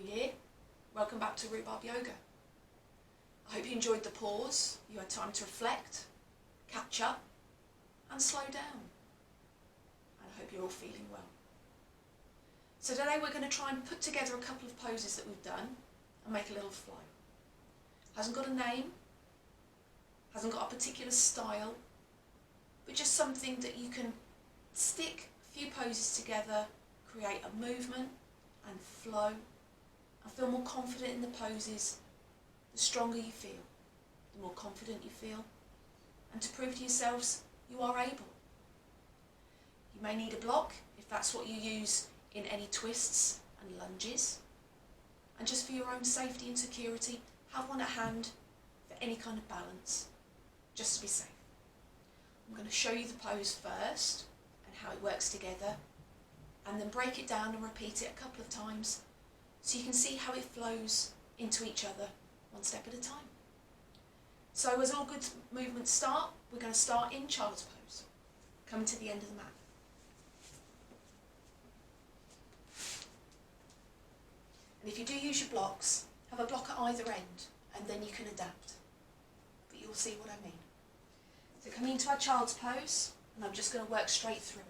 New Year. Welcome back to Rhubarb Yoga. I hope you enjoyed the pause, you had time to reflect, catch up and slow down. And I hope you're all feeling well. So today we're going to try and put together a couple of poses that we've done and make a little flow. Hasn't got a name, hasn't got a particular style, but just something that you can stick a few poses together, create a movement and flow, and feel more confident in the poses. The stronger you feel, the more confident you feel, and to prove to yourselves you are able. You may need a block if that's what you use in any twists and lunges, and just for your own safety and security, have one at hand for any kind of balance, just to be safe. I'm going to show you the pose first and how it works together, and then break it down and repeat it a couple of times so you can see how it flows into each other one step at a time. So as all good movements start, we're going to start in child's pose, coming to the end of the mat. And if you do use your blocks, have a block at either end and then you can adapt. But you'll see what I mean. So coming into our child's pose, and I'm just going to work straight through it.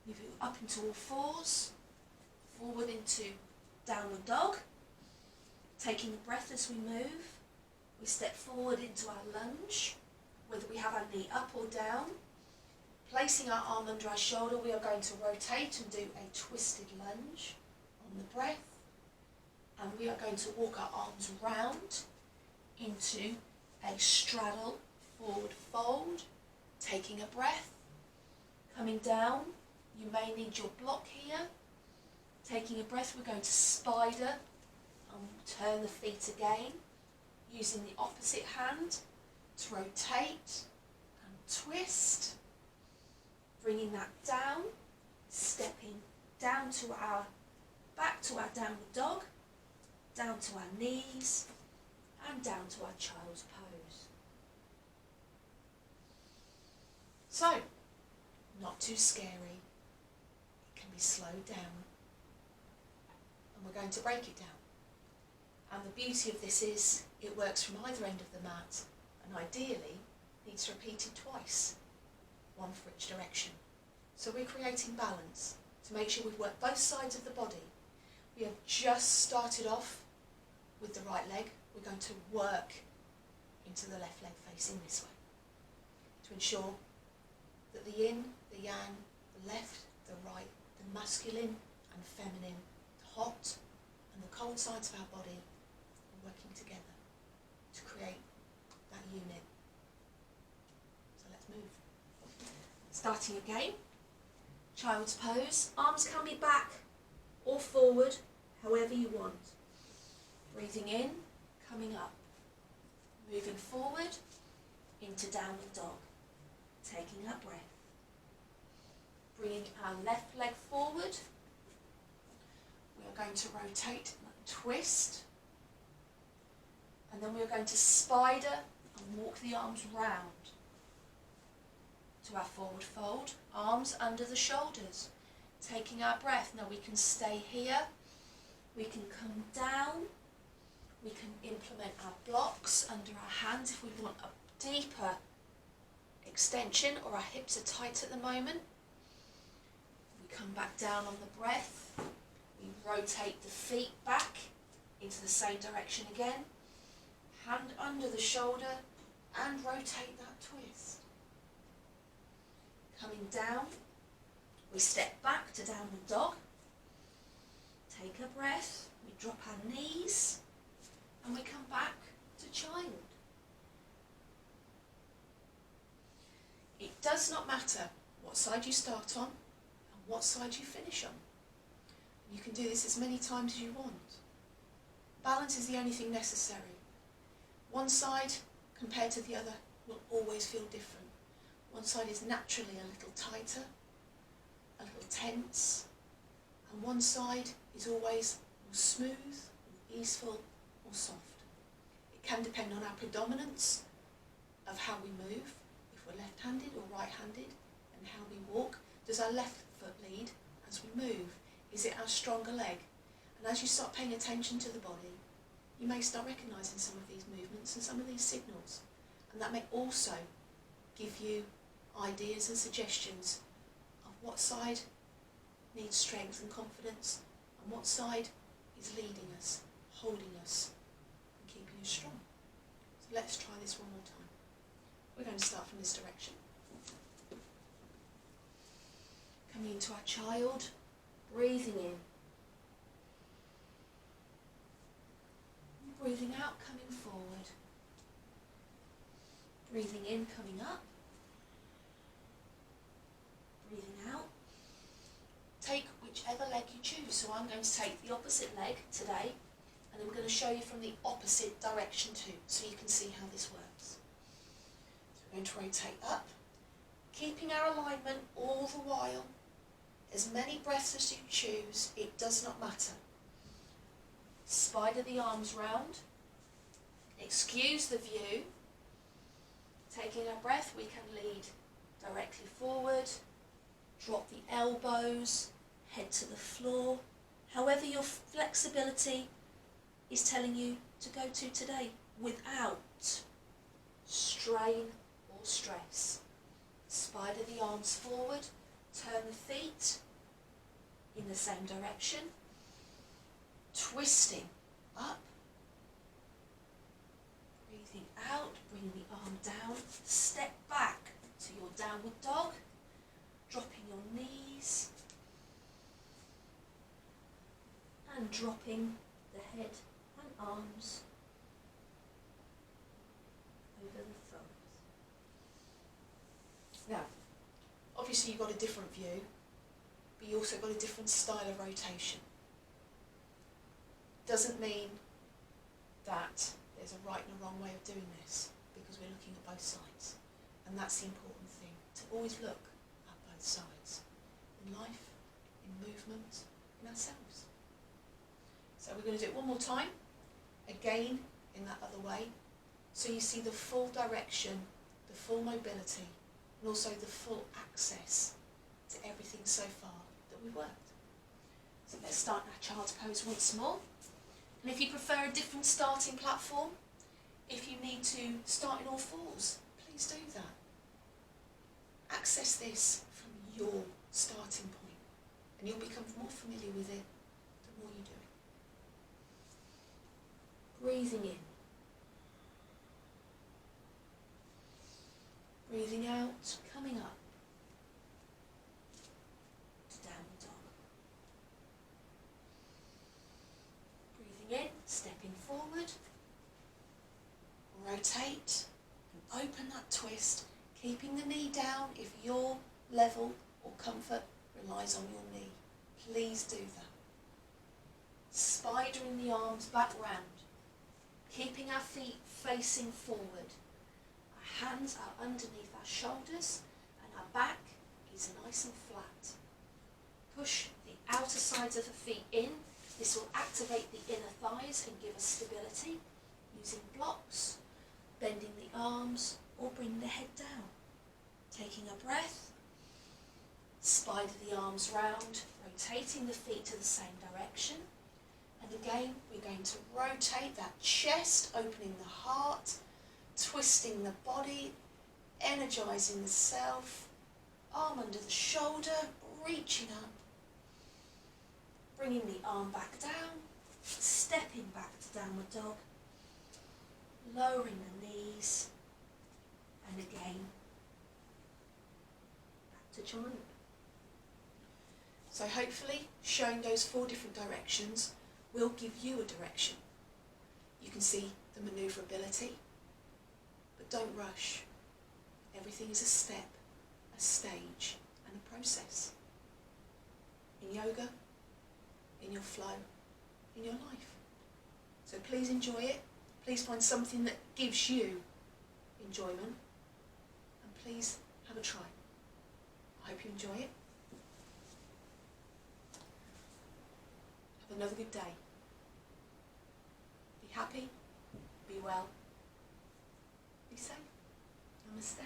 Moving up into all fours, forward into downward dog. Taking a breath as we move, we step forward into our lunge, whether we have our knee up or down. Placing our arm under our shoulder, we are going to rotate and do a twisted lunge on the breath. And we are going to walk our arms round into a straddle forward fold. Taking a breath, coming down. You may need your block here. Taking a breath, we're going to spider and turn the feet again, using the opposite hand to rotate and twist. Bringing that down, stepping down to our back to our downward dog, down to our knees, and down to our child's pose. So, not too scary. Be slowed down, and we're going to break it down. And the beauty of this is it works from either end of the mat, and ideally needs repeated twice, one for each direction. So we're creating balance to make sure we've worked both sides of the body. We have just started off with the right leg. We're going to work into the left leg facing this way to ensure that the yin, the yang, the left, the right, the masculine and feminine, the hot and the cold sides of our body are working together to create that unit. So let's move. Starting again, child's pose. Arms can be back or forward, however you want. Breathing in, coming up. Moving forward into downward dog. Taking a breath. Bringing our left leg forward, we are going to rotate and twist, and then we are going to spider and walk the arms round to our forward fold, arms under the shoulders, taking our breath. Now we can stay here, we can come down, we can implement our blocks under our hands if we want a deeper extension or our hips are tight at the moment. Come back down on the breath, we rotate the feet back into the same direction again, hand under the shoulder and rotate that twist. Coming down, we step back to downward dog, take a breath, we drop our knees and we come back to child. It does not matter what side you start on, what side you finish on. You can do this as many times as you want. Balance is the only thing necessary. One side compared to the other will always feel different. One side is naturally a little tighter, a little tense, and one side is always more smooth, more easeful, or soft. It can depend on our predominance of how we move, if we're left-handed or right-handed, and how we walk. Does our left foot lead as we move? Is it our stronger leg? And as you start paying attention to the body, you may start recognising some of these movements and some of these signals. And that may also give you ideas and suggestions of what side needs strength and confidence and what side is leading us, holding us and keeping us strong. So let's try this one more time. We're going to start from this direction. Coming into our child, breathing in. Breathing out, coming forward. Breathing in, coming up. Breathing out. Take whichever leg you choose. So I'm going to take the opposite leg today, and I'm going to show you from the opposite direction too, so you can see how this works. So we're going to rotate up, keeping our alignment all the while. As many breaths as you choose, it does not matter. Spider the arms round. Excuse the view. Taking a breath, we can lead directly forward. Drop the elbows, head to the floor. However your flexibility is telling you to go to today, without strain or stress. Spider the arms forward. Turn the feet in the same direction. Twisting up. Breathing out, bring the arm down. Step back to your downward dog. Dropping your knees. And dropping the head and arms over the thumbs. Now, obviously you've got a different view, but you also got a different style of rotation. Doesn't mean that there's a right and a wrong way of doing this, because we're looking at both sides. And that's the important thing, to always look at both sides. In life, in movement, in ourselves. So we're going to do it one more time, again in that other way, so you see the full direction, the full mobility, and also the full access to everything so far that we've worked. So let's start our child's pose once more. And if you prefer a different starting platform, if you need to start in all fours, please do that. Access this from your starting point, and you'll become more familiar with it the more you do it. Breathing in. Breathing out, coming up to downward dog. Breathing in, stepping forward. Rotate and open that twist, keeping the knee down if your level or comfort relies on your knee. Please do that. Spidering the arms back round, keeping our feet facing forward. Our hands are underneath our shoulders and our back is nice and flat. Push the outer sides of the feet in. This will activate the inner thighs and give us stability. Using blocks, bending the arms or bring the head down. Taking a breath. Spider the arms round, rotating the feet to the same direction. And again, we're going to rotate that chest, opening the heart, twisting the body, energizing the self, arm under the shoulder, reaching up, bringing the arm back down, stepping back to downward dog, lowering the knees, and again, back to child. So hopefully, showing those 4 different directions will give you a direction. You can see the manoeuvrability, but don't rush. Everything is a step, a stage, and a process. In yoga, in your flow, in your life. So please enjoy it. Please find something that gives you enjoyment, and please have a try. I hope you enjoy it. Have another good day. Be happy, be well, be safe. Namaste.